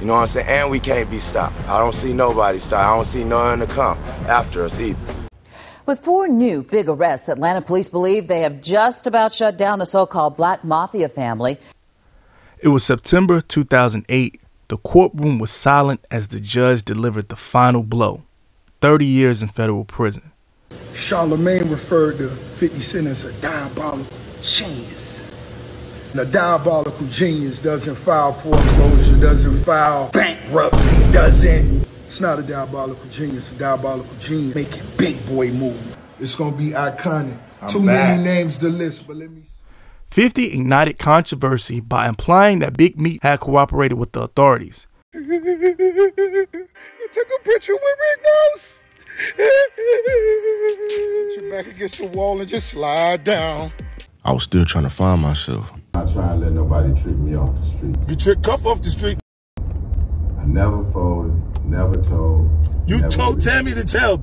You know what I'm saying? And we can't be stopped. I don't see nobody stopped. I don't see no one to come after us either. With 4 new big arrests, Atlanta police believe they have just about shut down the so-called Black Mafia family. It was September 2008. The courtroom was silent as the judge delivered the final blow. 30 years in federal prison. Charlemagne referred to 50 Cent as a diabolical genius. And a diabolical genius doesn't file foreclosure, doesn't file bankruptcy, It's not a diabolical genius, a diabolical genius making big boy moves. It's gonna be iconic. Too many names to list, but let me... 50 ignited controversy by implying that Big Meech had cooperated with the authorities. You took a picture with Rick Ross. Put your back against the wall and just slide down. I was still trying to find myself. I'm not trying to let nobody trick me off the street. You trick Cuff off the street. I never folded, never told. You never told Tammy to tell.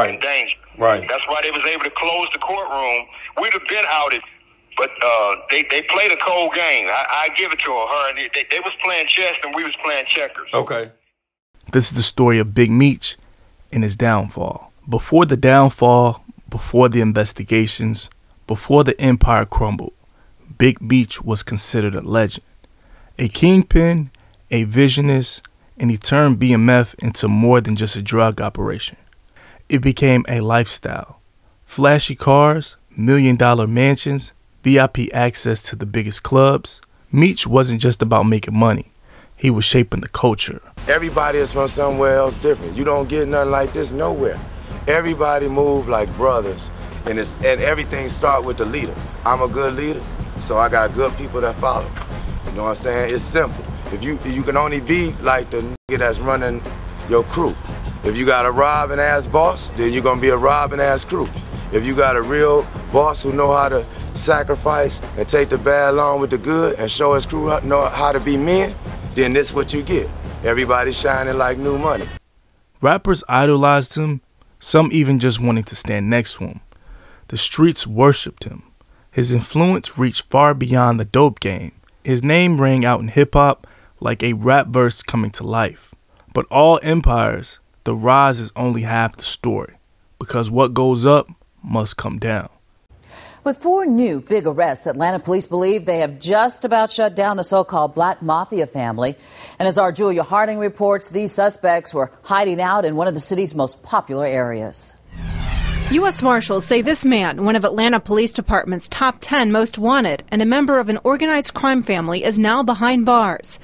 In danger. Right. That's why they was able to close the courtroom. We'd have been outed, but they played a cold game. I give it to her. And they was playing chess and we was playing checkers. Okay. This is the story of Big Meech and his downfall. Before the downfall, before the investigations, before the empire crumbled, Big Meech was considered a legend. A kingpin, a visionist, and he turned BMF into more than just a drug operation. It became a lifestyle. Flashy cars, $1 million mansions, VIP access to the biggest clubs. Meech wasn't just about making money. He was shaping the culture. Everybody is from somewhere else different. You don't get nothing like this nowhere. Everybody move like brothers, and everything start with the leader. I'm a good leader, so I got good people that follow. You know what I'm saying? It's simple. If you can only be like the nigga that's running your crew. If you got a robbing ass boss, then you're gonna be a robbing ass crew. If you got a real boss who know how to sacrifice and take the bad along with the good and show his crew know how to be men, then this what you get. Everybody shining like new money. Rappers idolized him, some even just wanting to stand next to him. The streets worshipped him. His influence reached far beyond the dope game. His name rang out in hip-hop like a rap verse coming to life. But all empires, the rise is only half the story, because what goes up must come down. With 4 new big arrests, Atlanta police believe they have just about shut down the so-called Black Mafia family. And as our Julia Harding reports, these suspects were hiding out in one of the city's most popular areas. U.S. Marshals say this man, one of Atlanta Police Department's top 10 most wanted, and a member of an organized crime family, is now behind bars.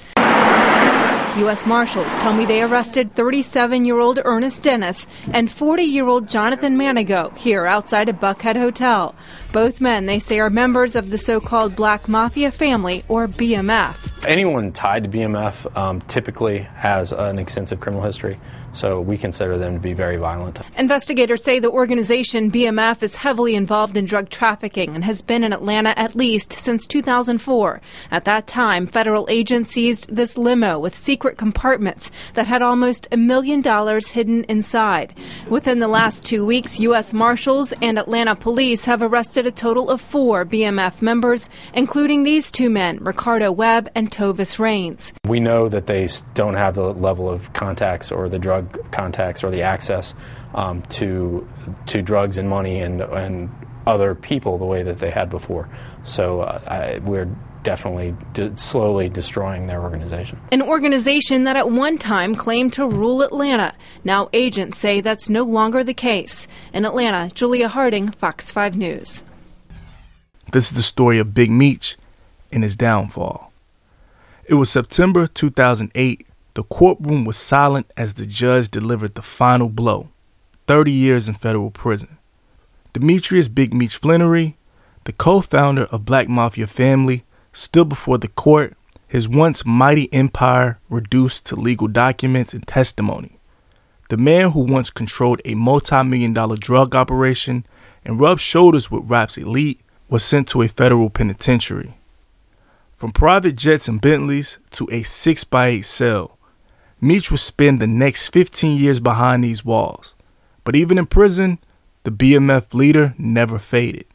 U.S. Marshals tell me they arrested 37-year-old Ernest Dennis and 40-year-old Jonathan Manigo here outside a Buckhead hotel. Both men, they say, are members of the so-called Black Mafia family, or BMF. Anyone tied to BMF typically has an extensive criminal history, so we consider them to be very violent. Investigators say the organization BMF is heavily involved in drug trafficking and has been in Atlanta at least since 2004. At that time, federal agents seized this limo with secret compartments that had almost $1 million hidden inside. Within the last 2 weeks, U.S. Marshals and Atlanta police have arrested a total of 4 BMF members, including these 2 men, Ricardo Webb and Tovis Raines. We know that they don't have the level of contacts or the drug contacts or the access to drugs and money and other people the way that they had before. So we're definitely slowly destroying their organization. An organization that at one time claimed to rule Atlanta. Now agents say that's no longer the case. In Atlanta, Julia Harding, Fox 5 News. This is the story of Big Meech and his downfall. It was September 2008. The courtroom was silent as the judge delivered the final blow. 30 years in federal prison. Demetrius Big Meech Flannery, the co-founder of Black Mafia family, stood before the court, his once mighty empire reduced to legal documents and testimony. The man who once controlled a multi-million-dollar drug operation and rubbed shoulders with rap's elite was sent to a federal penitentiary. From private jets and Bentleys to a 6x8 cell, Meech would spend the next 15 years behind these walls. But even in prison, the BMF leader never faded.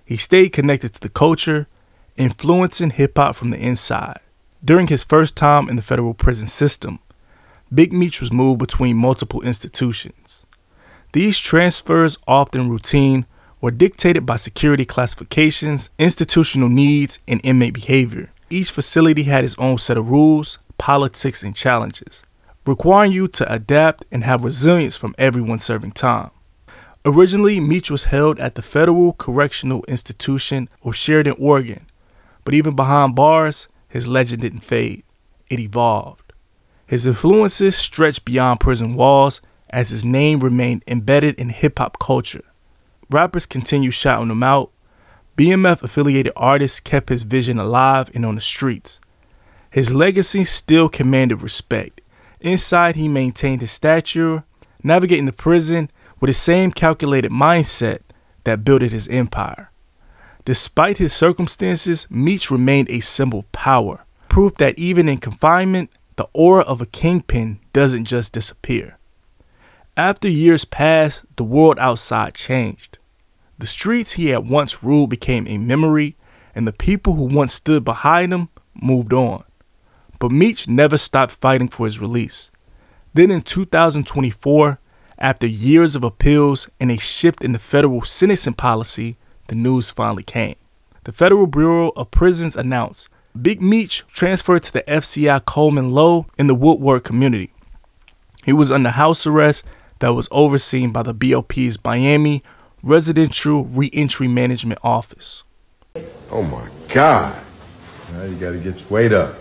He stayed connected to the culture, influencing hip-hop from the inside. During his first time in the federal prison system, Big Meech was moved between multiple institutions. These transfers, often routine, were dictated by security classifications, institutional needs, and inmate behavior. Each facility had its own set of rules, politics, and challenges, requiring you to adapt and have resilience from everyone serving time. Originally, Meech was held at the Federal Correctional Institution of Sheridan, Oregon, but even behind bars, his legend didn't fade. It evolved. His influences stretched beyond prison walls as his name remained embedded in hip-hop culture. Rappers continued shouting him out. BMF-affiliated artists kept his vision alive and on the streets. His legacy still commanded respect. Inside, he maintained his stature, navigating the prison with the same calculated mindset that built his empire. Despite his circumstances, Meech remained a symbol of power, proof that even in confinement, the aura of a kingpin doesn't just disappear. After years passed, the world outside changed. The streets he had once ruled became a memory, and the people who once stood behind him moved on. But Meech never stopped fighting for his release. Then in 2024, after years of appeals and a shift in the federal sentencing policy, the news finally came. The Federal Bureau of Prisons announced Big Meech transferred to the FCI Coleman Low in the Woodward community. He was under house arrest that was overseen by the BOP's Miami Residential Reentry Management Office. Oh my God. Now you gotta get your weight up.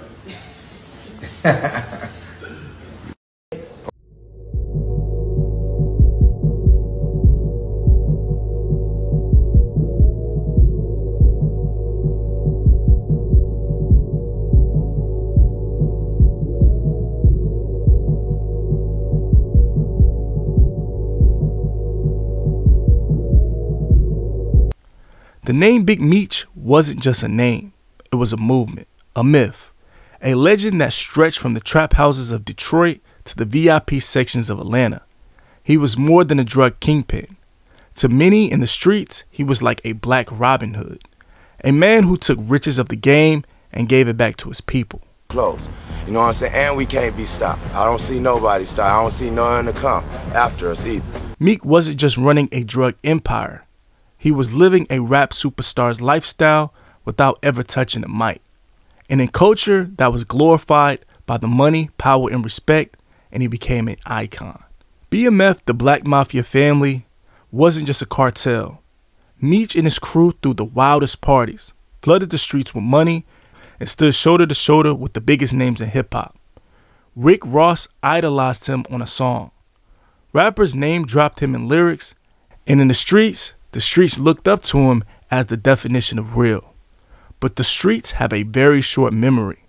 The name Big Meech wasn't just a name, it was a movement, a myth, a legend that stretched from the trap houses of Detroit to the VIP sections of Atlanta. He was more than a drug kingpin. To many in the streets, he was like a black Robin Hood, a man who took riches of the game and gave it back to his people. Close. You know what I'm saying? And we can't be stopped. I don't see nobody stop. I don't see no one to come after us either. Meek wasn't just running a drug empire. He was living a rap superstar's lifestyle without ever touching the mic. And in culture that was glorified by the money, power, and respect, and he became an icon. BMF, the Black Mafia family, wasn't just a cartel. Meech and his crew threw the wildest parties, flooded the streets with money, and stood shoulder to shoulder with the biggest names in hip-hop. Rick Ross idolized him on a song. Rappers name-dropped him in lyrics, and in the streets looked up to him as the definition of real. But the streets have a very short memory,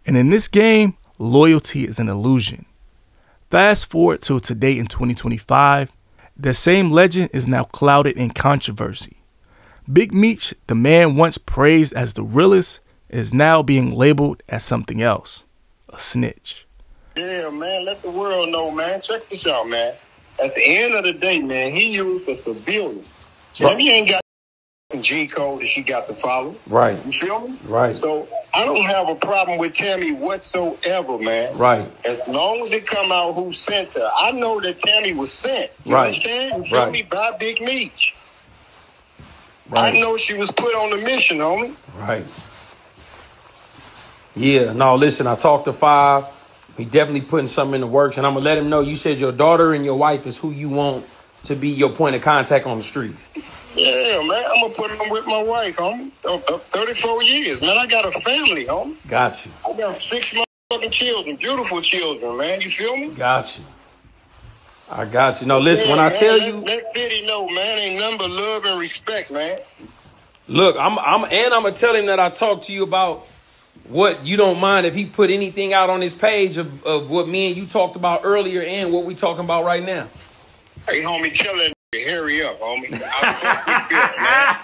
and in this game, loyalty is an illusion. Fast forward to today in 2025, that same legend is now clouded in controversy. Big Meech, the man once praised as the realest, is now being labeled as something else, a snitch. Yeah, man, let the world know, man. Check this out, man. At the end of the day, man, he used a civilian. Tammy ain't got G code that she got to follow. Right. You feel me? Right. So I don't have a problem with Tammy whatsoever, man. Right. As long as it come out who sent her. I know that Tammy was sent. You Right. understand? You feel Right. me? By Big Meech. Right. I know she was put on a mission, homie. Right. Yeah, no, listen, I talked to Five. He definitely putting something in the works, and I'm going to let him know you said your daughter and your wife is who you want to be your point of contact on the streets. Yeah, man, I'm going to put him with my wife, homie. 34 years, man. I got a family, homie. Got you. I got 6 motherfucking children, beautiful children, man. You feel me? Got you. I got you. No, listen, Yeah, when I man, tell you... Let Fitty know, man, ain't nothing but love and respect, man. Look, I'm going to tell him that I talked to you about what you don't mind if he put anything out on his page of what me and you talked about earlier and what we talking about right now. Hey, homie, tell that nigga, hurry up, homie. I fuck with Phil, man.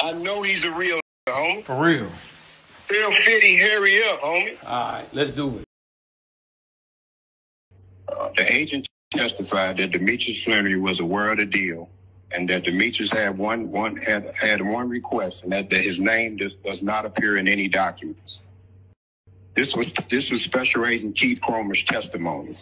I know he's a real nigga, homie. For real. Tell Fitty, hurry up, homie. All right, let's do it. The agent testified that the Meech's flannery was a word of deal, and that the Meech's had one request, and that his name does not appear in any documents. This was Special Agent Keith Cromer's testimony.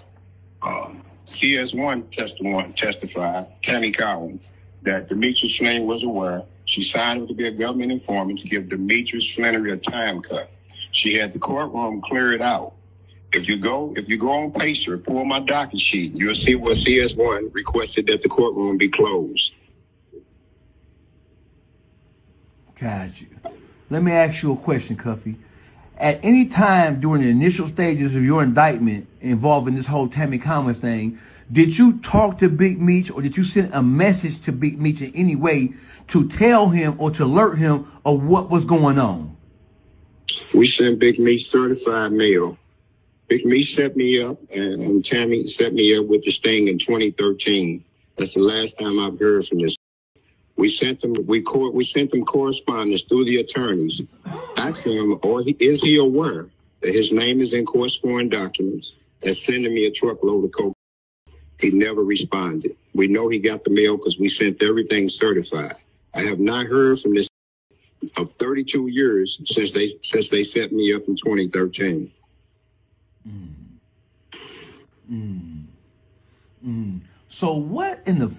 CS1 testified, Tammy Collins, that Demetrius Flannery was aware. She signed him to be a government informant to give Demetrius Flannery a time cut. She had the courtroom clear it out. If you go on Pacer, pull my docket sheet, you'll see where CS1 requested that the courtroom be closed. Got you. Let me ask you a question, Cuffy. At any time during the initial stages of your indictment involving this whole Tammy Collins thing, did you talk to Big Meech or did you send a message to Big Meech in any way to tell him or to alert him of what was going on? We sent Big Meech certified mail. Big Meech set me up and Tammy set me up with this thing in 2013. That's the last time I've heard from this. We sent them correspondence through the attorneys. Asked him, is he aware that his name is in court sworn documents and sending me a truckload of coke? He never responded. We know he got the mail because we sent everything certified. I have not heard from this of 32 years since they set me up in 2013. So what in the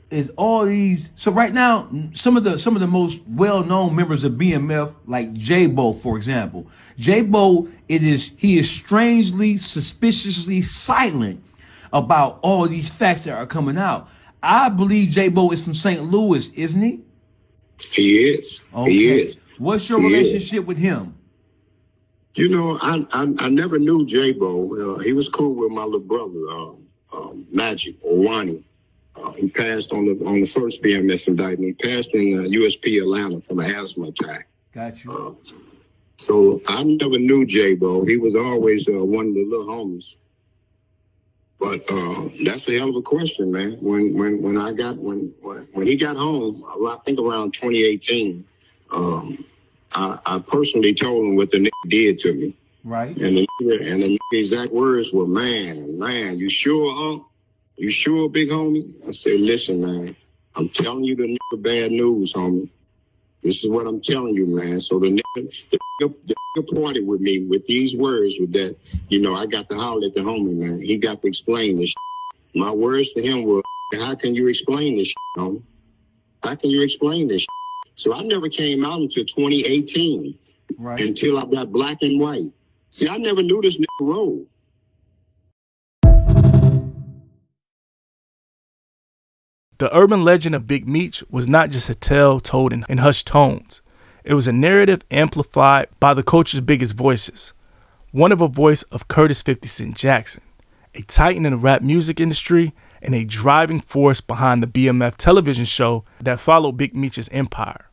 is all these? So right now, some of the most well-known members of BMF, like J-Bo, for example, J-Bo, he is strangely, suspiciously silent about all these facts that are coming out. I believe J-Bo is from St. Louis, isn't he? He is. Okay. He is. What's your relationship with him? You know, I never knew J-Bo. He was cool with my little brother, Magic or Wani. He passed on the first BMF indictment. He passed in USP Atlanta from an asthma attack. Got you. So I never knew J-Bo. He was always one of the little homies. But that's a hell of a question, man. When he got home, I think around 2018, I personally told him what the nigga did to me. Right. And the exact words were, man, you sure, huh? You sure, big homie? I said, listen, man, I'm telling you the nigga bad news, homie. This is what I'm telling you, man. So the nigga parted with me with these words with that, you know, I got to holler at the homie, man. He got to explain this shit. My words to him were, how can you explain this shit, homie? How can you explain this shit? So I never came out until 2018, right, until I got black and white. See, I never knew this nigga rolled. The urban legend of Big Meech was not just a tale told in hushed tones. It was a narrative amplified by the culture's biggest voices. One of a voice of Curtis 50 Cent Jackson, a titan in the rap music industry and a driving force behind the BMF television show that followed Big Meech's empire.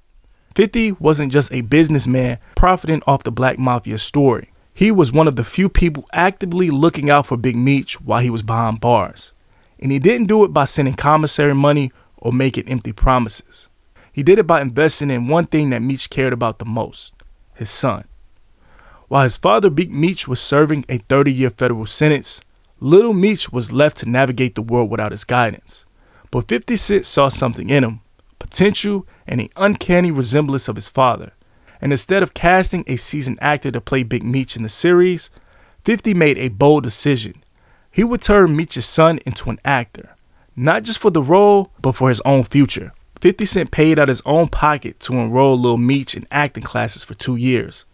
50 wasn't just a businessman profiting off the Black Mafia story. He was one of the few people actively looking out for Big Meech while he was behind bars. And he didn't do it by sending commissary money or making empty promises. He did it by investing in one thing that Meech cared about the most, his son. While his father, Big Meech, was serving a 30-year federal sentence, little Meech was left to navigate the world without his guidance. But 50 Cent saw something in him, potential and an uncanny resemblance of his father. And instead of casting a seasoned actor to play Big Meech in the series, 50 made a bold decision. He would turn Meech's son into an actor, not just for the role, but for his own future. 50 Cent paid out his own pocket to enroll Lil Meech in acting classes for 2 years,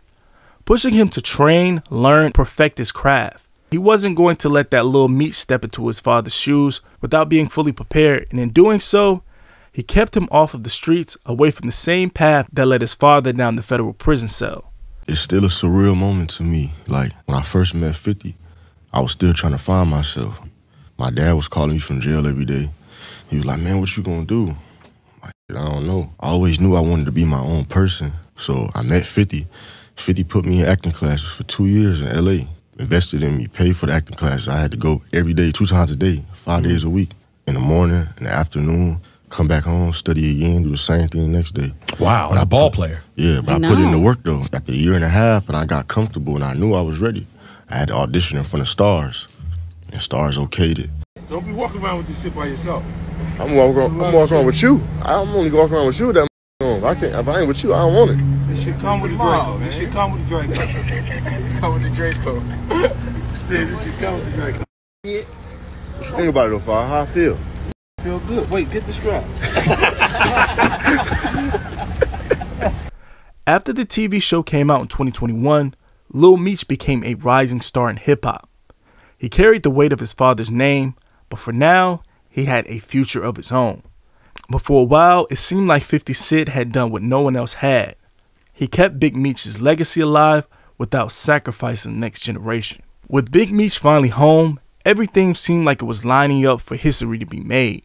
pushing him to train, learn, perfect his craft. He wasn't going to let that Lil Meech step into his father's shoes without being fully prepared, and in doing so, he kept him off of the streets, away from the same path that led his father down the federal prison cell. It's still a surreal moment to me. Like, when I first met 50, I was still trying to find myself. My dad was calling me from jail every day. He was like, man, what you gonna do? I'm like, I don't know. I always knew I wanted to be my own person. So I met 50. 50 put me in acting classes for 2 years in LA. Invested in me, paid for the acting classes. I had to go every day, 2 times a day, 5 days a week. In the morning, in the afternoon, come back home, study again, do the same thing the next day. Wow, a ball player. Yeah, but I put in the work though. After a year and a half, and I got comfortable and I knew I was ready. I had to audition in front of Stars, and Stars okayed it. Don't be walking around with this shit by yourself. I'm walking around with you. I'm only walking around with you that on. If I ain't with you, I don't want it. This shit come with the Draco. This shit come with the Draco. Come with the Draco. Still, this shit come with the Draco. What you think about it, though, Fire? How I feel? Feel good. Wait, get the strap. After the TV show came out in 2021, Lil Meech became a rising star in hip-hop. He carried the weight of his father's name, but for now, he had a future of his own. But for a while, it seemed like 50 Cent had done what no one else had. He kept Big Meech's legacy alive without sacrificing the next generation. With Big Meech finally home, everything seemed like it was lining up for history to be made.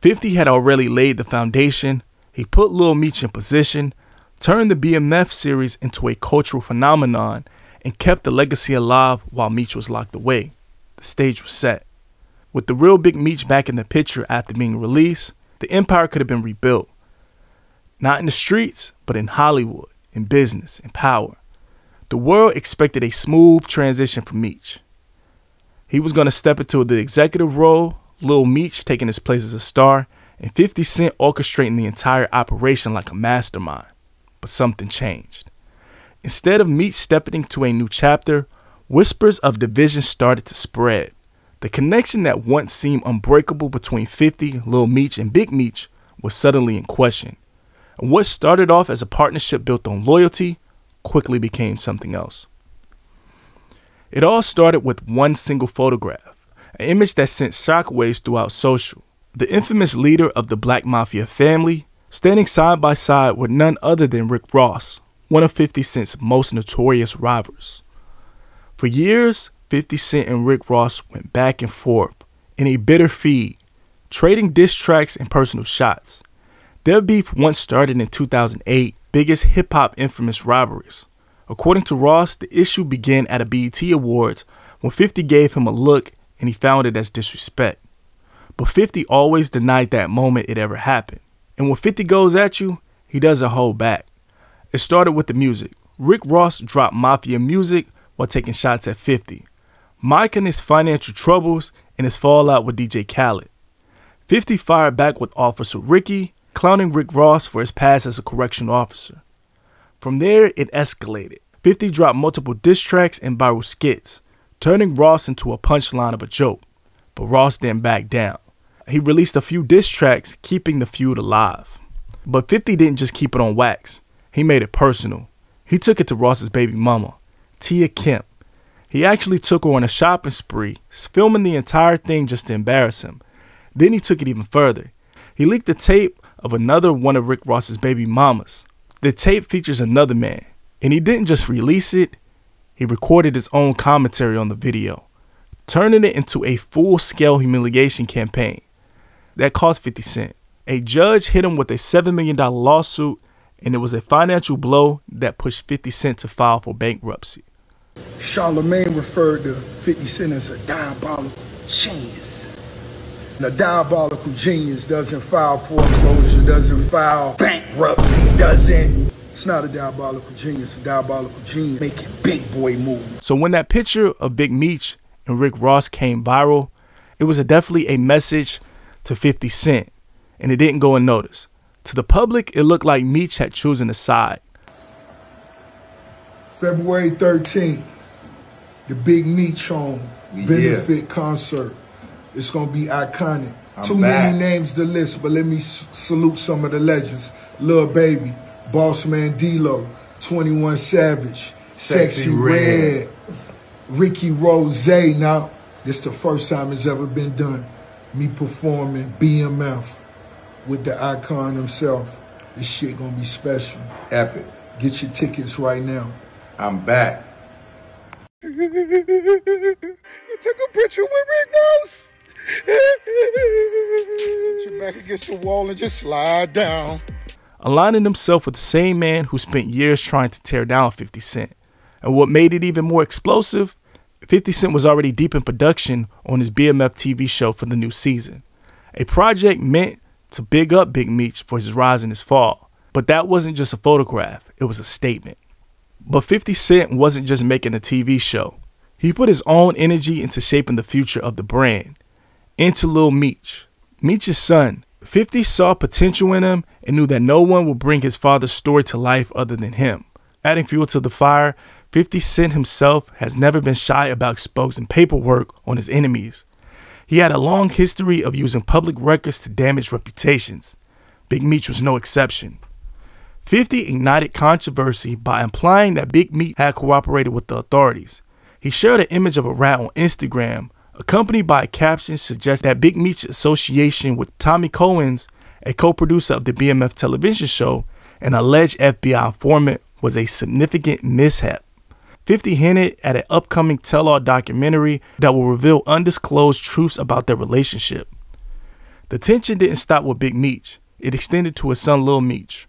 50 had already laid the foundation. He put Lil Meech in position, turned the BMF series into a cultural phenomenon, and kept the legacy alive while Meech was locked away. The stage was set. With the real Big Meech back in the picture after being released, the empire could have been rebuilt. Not in the streets, but in Hollywood, in business, in power. The world expected a smooth transition for Meech. He was going to step into the executive role, Lil Meech taking his place as a star, and 50 Cent orchestrating the entire operation like a mastermind. But something changed. Instead of Meech stepping into a new chapter, whispers of division started to spread. The connection that once seemed unbreakable between 50, Lil Meech, and Big Meech was suddenly in question. And what started off as a partnership built on loyalty quickly became something else. It all started with one single photograph, an image that sent shockwaves throughout social. The infamous leader of the Black Mafia family standing side by side with none other than Rick Ross, one of 50 Cent's most notorious rivals. For years, 50 Cent and Rick Ross went back and forth in a bitter feud, trading diss tracks and personal shots. Their beef once started in 2008, biggest hip-hop infamous rivalries. According to Ross, the issue began at a BET Awards when 50 gave him a look and he found it as disrespect. But 50 always denied that moment it ever happened. And when 50 goes at you, he doesn't hold back. It started with the music. Rick Ross dropped Mafia music while taking shots at 50. Mike and his financial troubles and his fallout with DJ Khaled. 50 fired back with Officer Ricky, clowning Rick Ross for his past as a correctional officer. From there, it escalated. 50 dropped multiple diss tracks and viral skits, turning Ross into a punchline of a joke. But Ross didn't back down. He released a few diss tracks, keeping the feud alive. But 50 didn't just keep it on wax. He made it personal. He took it to Ross's baby mama, Tia Kemp. He actually took her on a shopping spree, filming the entire thing just to embarrass him. Then he took it even further. He leaked the tape of another one of Rick Ross's baby mamas. The tape features another man, and he didn't just release it, he recorded his own commentary on the video, turning it into a full-scale humiliation campaign. That cost 50 Cent. A judge hit him with a $7 million lawsuit, and it was a financial blow that pushed 50 Cent to file for bankruptcy. Charlemagne referred to 50 Cent as a diabolical genius. And a diabolical genius doesn't file foreclosure, doesn't file bankruptcy, It's not a diabolical genius, a diabolical genius making big boy moves. So when that picture of Big Meech and Rick Ross came viral, it was definitely a message to 50 Cent, and it didn't go unnoticed. To the public, it looked like Meech had chosen a side. February 13th, the Big Meech Home benefit concert. It's going to be iconic. Too many names to list, but let me salute some of the legends. Lil Baby, Boss Man D-Lo, 21 Savage, Sexy Red, Ricky Rose. Now, this the first time it's ever been done. Me performing BMF with the icon himself. This shit gonna be special. Epic. Get your tickets right now. I'm back. You took a picture with Rick Ross. Put your back against the wall and just slide down. Aligning himself with the same man who spent years trying to tear down 50 Cent. And what made it even more explosive, 50 Cent was already deep in production on his BMF TV show for the new season. A project meant to big up Big Meech for his rise and his fall. But that wasn't just a photograph, it was a statement. But 50 Cent wasn't just making a TV show. He put his own energy into shaping the future of the brand. Into Lil Meech, Meech's son, 50 saw potential in him and knew that no one would bring his father's story to life other than him. Adding fuel to the fire, 50 Cent himself has never been shy about exposing paperwork on his enemies. He had a long history of using public records to damage reputations. Big Meech was no exception. 50 ignited controversy by implying that Big Meech had cooperated with the authorities. He shared an image of a rat on Instagram, accompanied by a caption suggesting that Big Meech's association with Tommy Cohen's, a co-producer of the BMF television show, an alleged FBI informant, was a significant mishap. 50 hinted at an upcoming tell-all documentary that will reveal undisclosed truths about their relationship. The tension didn't stop with Big Meech. It extended to his son Lil Meech.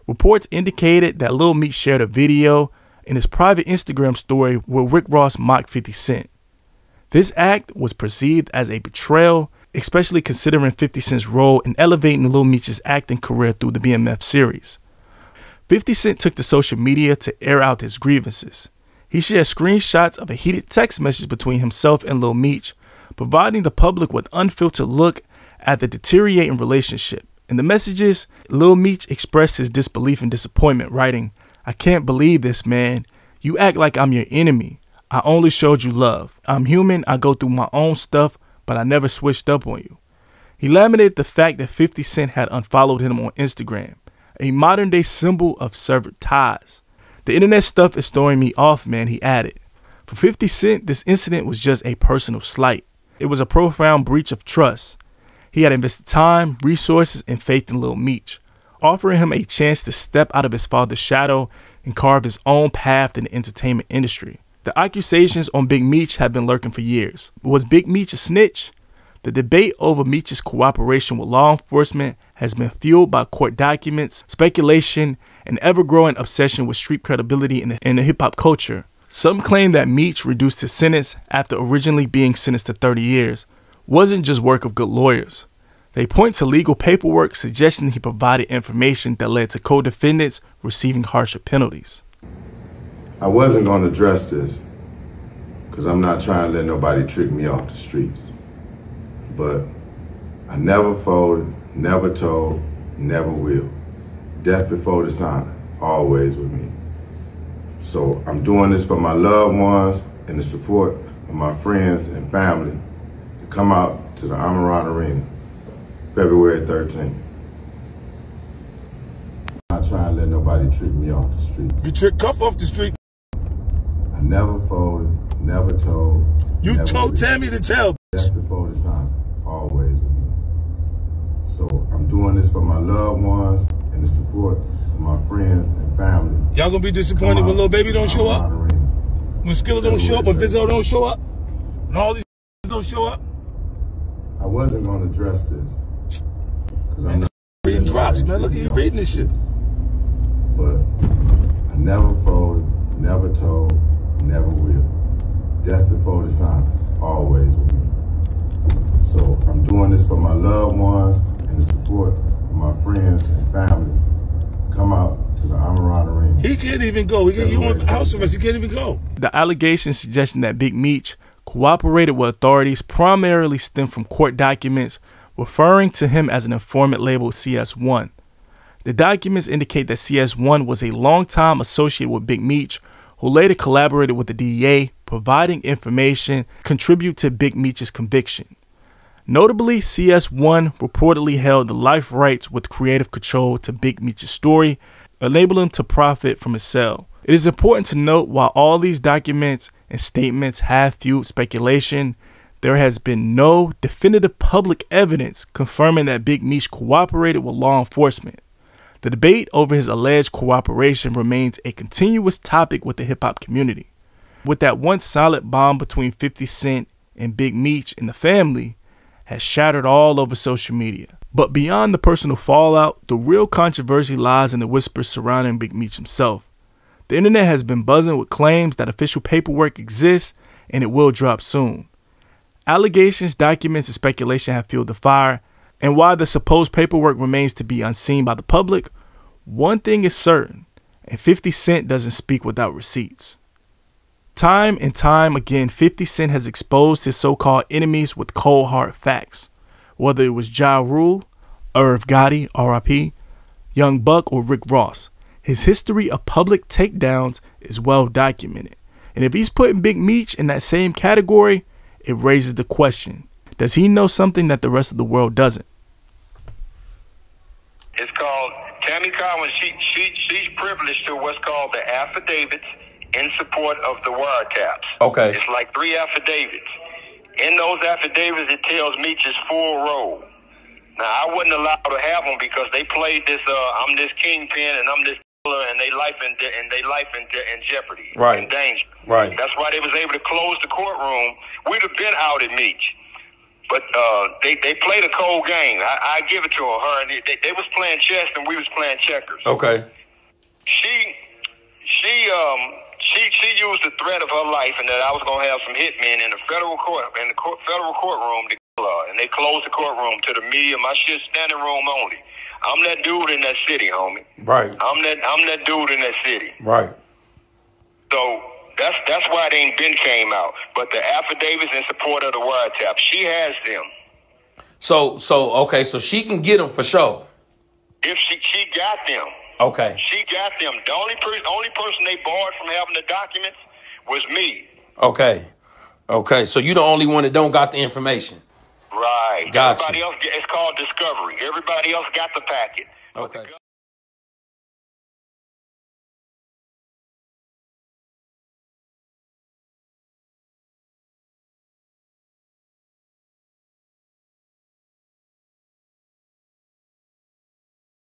Reports indicated that Lil Meech shared a video in his private Instagram story where Rick Ross mocked 50 Cent. This act was perceived as a betrayal, especially considering 50 Cent's role in elevating Lil Meech's acting career through the BMF series. 50 Cent took to social media to air out his grievances. He shared screenshots of a heated text message between himself and Lil Meech, providing the public with an unfiltered look at the deteriorating relationship. In the messages, Lil Meech expressed his disbelief and disappointment, writing, "I can't believe this, man. You act like I'm your enemy. I only showed you love. I'm human. I go through my own stuff, but I never switched up on you." He lamented the fact that 50 Cent had unfollowed him on Instagram, a modern-day symbol of severed ties. "The internet stuff is throwing me off, man," he added. For 50 Cent, this incident was just a personal slight. It was a profound breach of trust. He had invested time, resources, and faith in Lil Meech, offering him a chance to step out of his father's shadow and carve his own path in the entertainment industry. The accusations on Big Meech have been lurking for years. But was Big Meech a snitch? The debate over Meech's cooperation with law enforcement has been fueled by court documents, speculation, and ever-growing obsession with street credibility in the hip-hop culture. Some claim that Meech reduced his sentence after originally being sentenced to 30 years wasn't just work of good lawyers. They point to legal paperwork suggesting he provided information that led to co-defendants receiving harsher penalties. I wasn't going to address this because I'm not trying to let nobody trick me off the streets. But I never folded, never told, never will. Death before dishonor, always with me. So I'm doing this for my loved ones and the support of my friends and family to come out to the Amaran Arena, February 13th. I'm not trying to let nobody trick me off the street. You trick Cuff off the street? I never folded, never told. You never told will. Tammy to tell. Death before dishonor, always with me. So I'm doing this for my loved ones and the support of my friends and family. Y'all gonna be disappointed when Lil Baby don't show up? When Skilla don't show up? When Vizzo don't show up? When all these don't show up? I wasn't gonna address this. Cause I'm not reading drops, man. Look at you reading this shit. But I never folded, never told, never will. Death before dishonor, always with me. So I'm doing this for my loved ones and the support of my friends and family. Come out to the Amaran Arena. He can't even go. You want house arrest, he can't even go. The allegations suggesting that Big Meech cooperated with authorities primarily stem from court documents referring to him as an informant labeled CS1. The documents indicate that CS1 was a longtime associate with Big Meech, who later collaborated with the DEA, providing information contribute to Big Meech's conviction. Notably, CS1 reportedly held the life rights with creative control to Big Meech's story, enabling him to profit from his sale. It is important to note while all these documents and statements have fueled speculation, there has been no definitive public evidence confirming that Big Meech cooperated with law enforcement. The debate over his alleged cooperation remains a continuous topic with the hip-hop community. With that once solid bond between 50 Cent and Big Meech and the family has shattered all over social media. But beyond the personal fallout, the real controversy lies in the whispers surrounding Big Meech himself. The internet has been buzzing with claims that official paperwork exists and it will drop soon. Allegations, documents, and speculation have fueled the fire, and while the supposed paperwork remains to be unseen by the public, one thing is certain, and 50 Cent doesn't speak without receipts. Time and time again, 50 Cent has exposed his so-called enemies with cold hard facts. Whether it was Ja Rule, Irv Gotti, R.I.P., Young Buck, or Rick Ross. His history of public takedowns is well documented. And if he's putting Big Meech in that same category, it raises the question, does he know something that the rest of the world doesn't? It's called Tammy Collins. She's privileged to what's called the affidavits in support of the wiretaps. Okay. It's like 3 affidavits. In those affidavits, it tells Meech's full role. Now, I wasn't allowed to have them because they played this, I'm this kingpin and I'm this killer, and they life in jeopardy, right, in danger. Right. That's why they was able to close the courtroom. We'd have been out at Meech. But they played a cold game. I give it to her. And they was playing chess and we was playing checkers. Okay. She used the threat of her life and that I was gonna have some hitmen in the federal courtroom to kill her. And they closed the courtroom to the media. My shit standing room only. I'm that dude in that city, homie. Right. I'm that dude in that city. Right. So that's why it ain't been came out. But the affidavits in support of the wiretap, she has them. So okay, so she can get them for sure. If she got them. Okay. She got them. The only person they barred from having the documents was me. Okay. Okay. So you the only one that don't got the information. Right. Gotcha. Everybody else, it's called discovery. Everybody else got the packet. Okay.